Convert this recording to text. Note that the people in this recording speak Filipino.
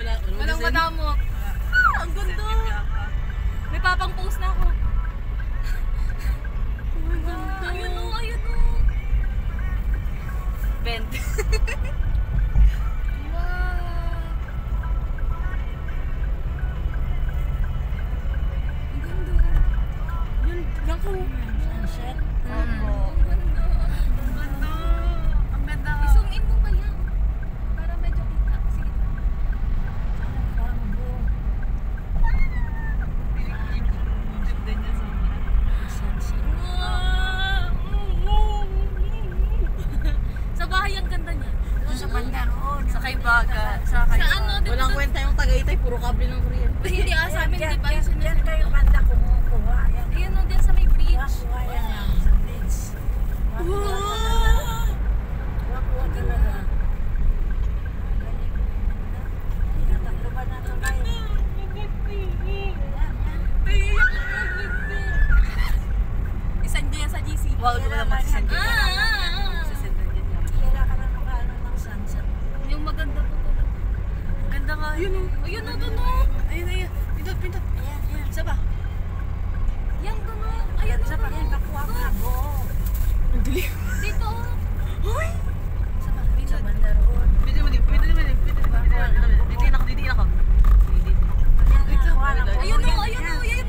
Walang madamot. Ang ganda. May papang post na ako. Ayun o, ayun o. Bend. Sunset. Opo. Ang ganda. I-zoom in mo kaya. Para medyo kita. Sige. Sa bahay ang ganda niya. Sa banda roon. Sa Kaybaga. Sa ano? Walang kwenta yung Tagaytay, puro kable ng kuryente. Hindi sa amin. Hindi pa yung Diyan kayo banda kumukuha. Ayun o, din sa may bridge. Kuha yan lang sa beach. Kuha talaga. Tataklo ba na ito kayo? Isang dyan sa GC. Wow, di ba naman sisend ko? Ah! Sisend din yan. Kaya ka na makaano ng sunset. Yung maganda po talaga. Ganda nga. Ayun o. Ayun o, doon o. Ayun, ayun. Pindot, pindot. Ayan, ayan. Isa pa. Yan doon o. Ayun o. Sa ayan, nakuha ka. Go. Ang dali. Dito o. Uy! Sa banda roon. Pwede mo din. Pwede mo din. Pwede mo din. Didiin ako. Didiin ako. Ayan, nakuha na. Ayun o. Ayun o. Ayun